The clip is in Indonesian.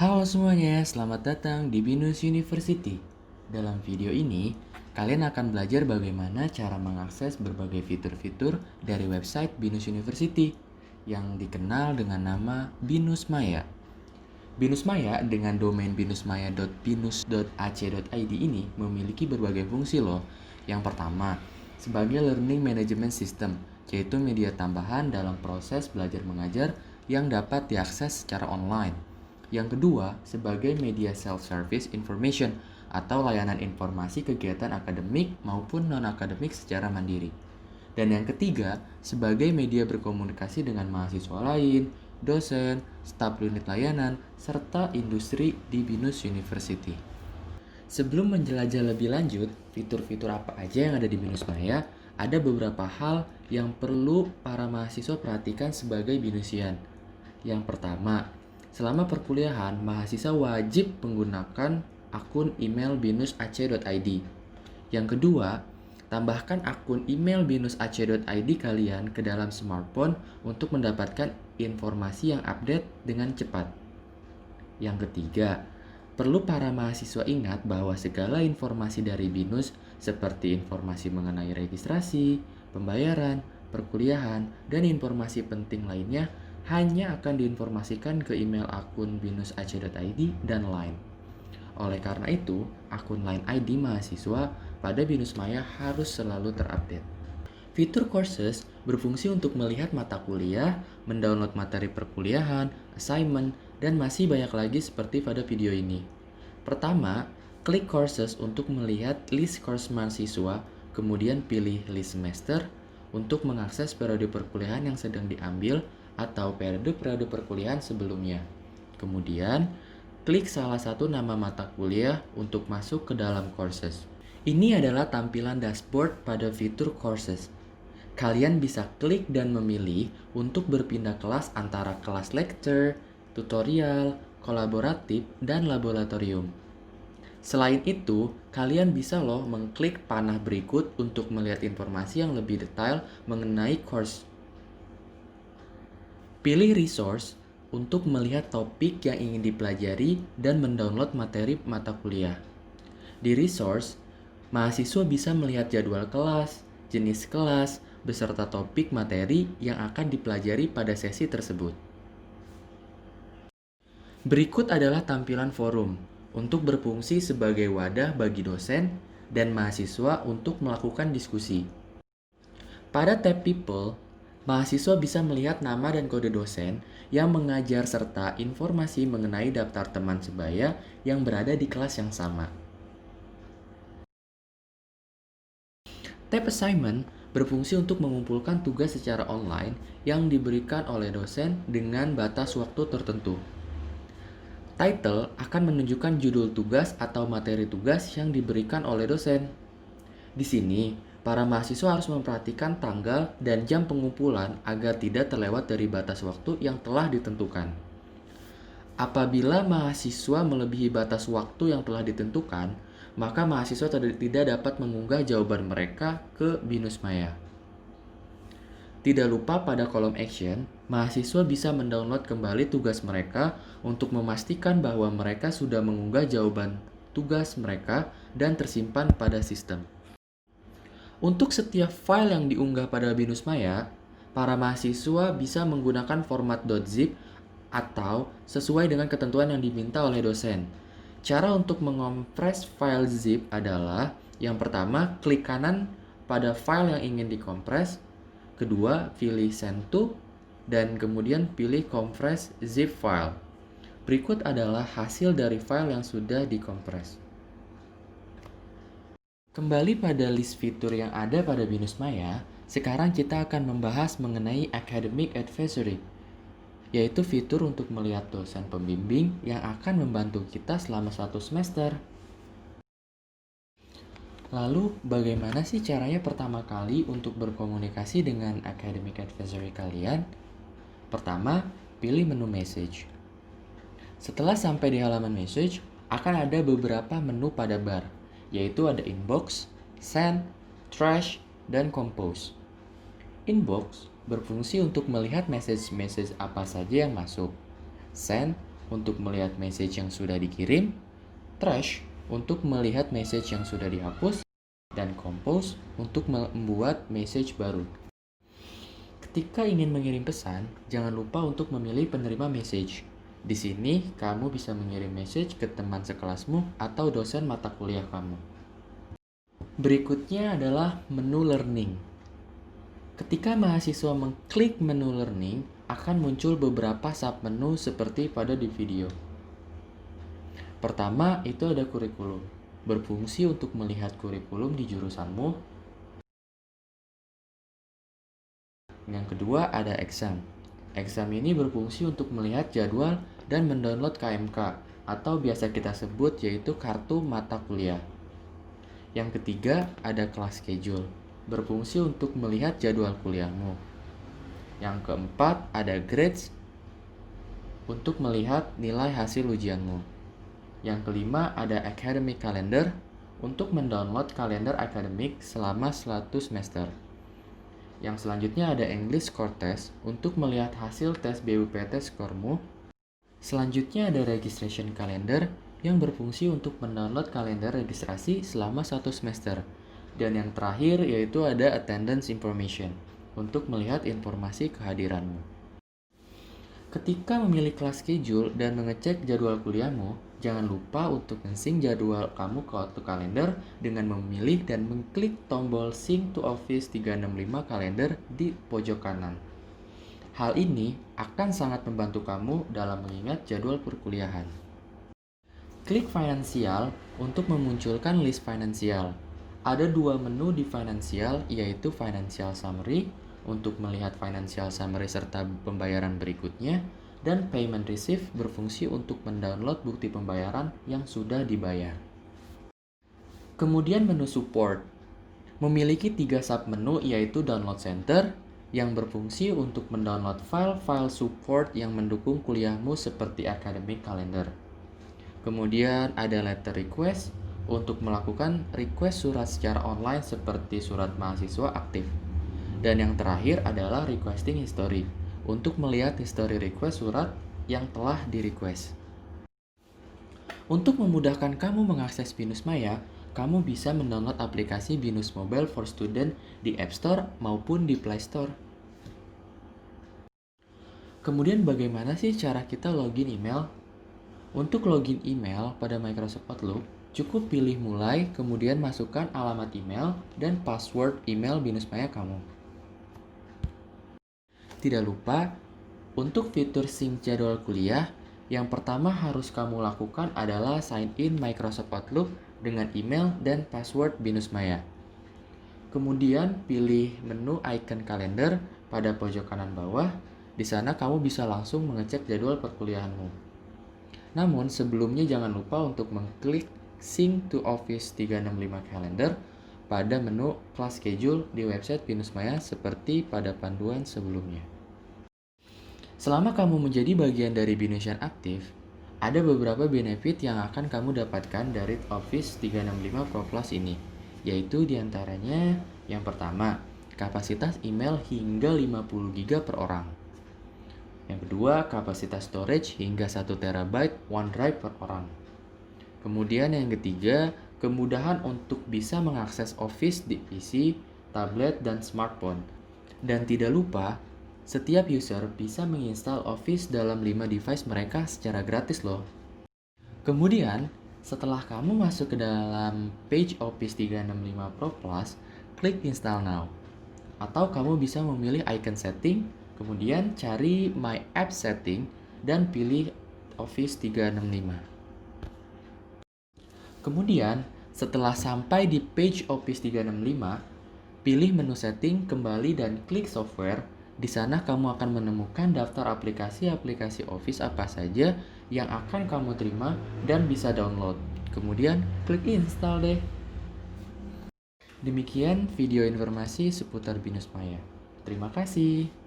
Halo semuanya, selamat datang di Binus University. Dalam video ini, kalian akan belajar bagaimana cara mengakses berbagai fitur-fitur dari website Binus University yang dikenal dengan nama Binus Maya. Binus Maya dengan domain binusmaya.binus.ac.id ini memiliki berbagai fungsi loh. Yang pertama, sebagai learning management system, yaitu media tambahan dalam proses belajar mengajar yang dapat diakses secara online. Yang kedua, sebagai media self-service information atau layanan informasi kegiatan akademik maupun non-akademik secara mandiri. Dan yang ketiga, sebagai media berkomunikasi dengan mahasiswa lain, dosen, staf unit layanan, serta industri di Binus University. Sebelum menjelajah lebih lanjut, fitur-fitur apa aja yang ada di Binus Maya, ada beberapa hal yang perlu para mahasiswa perhatikan sebagai Binusian. Yang pertama, selama perkuliahan, mahasiswa wajib menggunakan akun email binus.ac.id. Yang kedua, tambahkan akun email binus.ac.id kalian ke dalam smartphone untuk mendapatkan informasi yang update dengan cepat. Yang ketiga, perlu para mahasiswa ingat bahwa segala informasi dari BINUS seperti informasi mengenai registrasi, pembayaran, perkuliahan, dan informasi penting lainnya hanya akan diinformasikan ke email akun binus.ac.id dan Line. Oleh karena itu, akun Line ID mahasiswa pada Binus Maya harus selalu terupdate. Fitur Courses berfungsi untuk melihat mata kuliah, mendownload materi perkuliahan, assignment, dan masih banyak lagi seperti pada video ini. Pertama, klik Courses untuk melihat list course mahasiswa, kemudian pilih list semester untuk mengakses periode perkuliahan yang sedang diambil atau periode perkuliahan sebelumnya. Kemudian, klik salah satu nama mata kuliah untuk masuk ke dalam Courses. Ini adalah tampilan dashboard pada fitur Courses. Kalian bisa klik dan memilih untuk berpindah kelas antara kelas lecture, tutorial, kolaboratif, dan laboratorium. Selain itu, kalian bisa loh mengklik panah berikut untuk melihat informasi yang lebih detail mengenai course. Pilih resource untuk melihat topik yang ingin dipelajari dan mendownload materi mata kuliah. Di resource, mahasiswa bisa melihat jadwal kelas, jenis kelas, beserta topik materi yang akan dipelajari pada sesi tersebut. Berikut adalah tampilan forum untuk berfungsi sebagai wadah bagi dosen dan mahasiswa untuk melakukan diskusi. Pada tab People, mahasiswa bisa melihat nama dan kode dosen yang mengajar serta informasi mengenai daftar teman sebaya yang berada di kelas yang sama. Tab Assignment berfungsi untuk mengumpulkan tugas secara online yang diberikan oleh dosen dengan batas waktu tertentu. Title akan menunjukkan judul tugas atau materi tugas yang diberikan oleh dosen. Di sini, para mahasiswa harus memperhatikan tanggal dan jam pengumpulan agar tidak terlewat dari batas waktu yang telah ditentukan. Apabila mahasiswa melebihi batas waktu yang telah ditentukan, maka mahasiswa tidak dapat mengunggah jawaban mereka ke Binus Maya. Tidak lupa pada kolom action, mahasiswa bisa mendownload kembali tugas mereka untuk memastikan bahwa mereka sudah mengunggah jawaban tugas mereka dan tersimpan pada sistem. Untuk setiap file yang diunggah pada Binus Maya, para mahasiswa bisa menggunakan format .zip atau sesuai dengan ketentuan yang diminta oleh dosen. Cara untuk mengompres file zip adalah yang pertama, klik kanan pada file yang ingin dikompres, kedua, pilih send to, dan kemudian pilih compress zip file. Berikut adalah hasil dari file yang sudah dikompres. Kembali pada list fitur yang ada pada Binus Maya, sekarang kita akan membahas mengenai Academic Advisory, yaitu fitur untuk melihat dosen pembimbing yang akan membantu kita selama 1 semester. Lalu, bagaimana sih caranya pertama kali untuk berkomunikasi dengan Academic Advisory kalian? Pertama, pilih menu message. Setelah sampai di halaman message, akan ada beberapa menu pada bar, yaitu ada inbox, send, trash, dan compose. Inbox berfungsi untuk melihat message-message apa saja yang masuk. Send untuk melihat message yang sudah dikirim, Trash untuk melihat message yang sudah dihapus, dan Compose untuk membuat message baru. Ketika ingin mengirim pesan, jangan lupa untuk memilih penerima message. Di sini, kamu bisa mengirim message ke teman sekelasmu atau dosen mata kuliah kamu. Berikutnya adalah menu learning. Ketika mahasiswa mengklik menu learning, akan muncul beberapa submenu seperti pada di video. Pertama, itu ada kurikulum. Berfungsi untuk melihat kurikulum di jurusanmu. Yang kedua ada exam. Exam ini berfungsi untuk melihat jadwal dan mendownload KMK atau biasa kita sebut yaitu kartu mata kuliah. Yang ketiga ada class schedule. Berfungsi untuk melihat jadwal kuliahmu. Yang keempat ada grades untuk melihat nilai hasil ujianmu. Yang kelima ada academic calendar untuk mendownload kalender akademik selama 1 semester. Yang selanjutnya ada English Score Test untuk melihat hasil tes BUPT skormu. Selanjutnya ada Registration Calendar yang berfungsi untuk mendownload kalender registrasi selama 1 semester. Dan yang terakhir yaitu ada Attendance Information untuk melihat informasi kehadiranmu. Ketika memilih kelas schedule dan mengecek jadwal kuliahmu, jangan lupa untuk men-sync jadwal kamu ke Outlook Calendar dengan memilih dan mengklik tombol Sync to Office 365 Calendar di pojok kanan. Hal ini akan sangat membantu kamu dalam mengingat jadwal perkuliahan. Klik Finansial untuk memunculkan list finansial. Ada 2 menu di Finansial, yaitu Financial Summary untuk melihat financial summary serta pembayaran berikutnya, dan Payment Receipt berfungsi untuk mendownload bukti pembayaran yang sudah dibayar. Kemudian menu Support memiliki 3 submenu yaitu Download Center yang berfungsi untuk mendownload file-file support yang mendukung kuliahmu seperti Academic Calendar. Kemudian ada Letter Request untuk melakukan request surat secara online seperti surat mahasiswa aktif. Dan yang terakhir adalah Requesting History untuk melihat history request surat yang telah di-request. Untuk memudahkan kamu mengakses Binus Maya, kamu bisa mendownload aplikasi Binus Mobile for Student di App Store maupun di Play Store. Kemudian bagaimana sih cara kita login email? Untuk login email pada Microsoft Outlook, cukup pilih mulai, kemudian masukkan alamat email dan password email Binus Maya kamu. Tidak lupa, untuk fitur sync jadwal kuliah, yang pertama harus kamu lakukan adalah sign in Microsoft Outlook dengan email dan password Binus Maya. Kemudian pilih menu icon kalender pada pojok kanan bawah. Di sana kamu bisa langsung mengecek jadwal perkuliahanmu. Namun sebelumnya jangan lupa untuk mengklik Sync to Office 365 Calendar pada menu Class Schedule di website Binus Maya seperti pada panduan sebelumnya. Selama kamu menjadi bagian dari Binusian aktif, ada beberapa benefit yang akan kamu dapatkan dari Office 365 Pro Plus ini, yaitu diantaranya yang pertama, kapasitas email hingga 50 GB per orang. Yang kedua, kapasitas storage hingga 1 TB OneDrive per orang. Kemudian yang ketiga, kemudahan untuk bisa mengakses Office di PC, tablet, dan smartphone. Dan tidak lupa, setiap user bisa menginstal Office dalam 5 device mereka secara gratis loh. Kemudian, setelah kamu masuk ke dalam page Office 365 Pro Plus, klik Install Now. Atau kamu bisa memilih icon setting, kemudian cari My App Setting, dan pilih Office 365. Kemudian, setelah sampai di page Office 365, pilih menu setting kembali dan klik software. Di sana kamu akan menemukan daftar aplikasi-aplikasi Office apa saja yang akan kamu terima dan bisa download. Kemudian klik install deh. Demikian video informasi seputar Binus Maya. Terima kasih.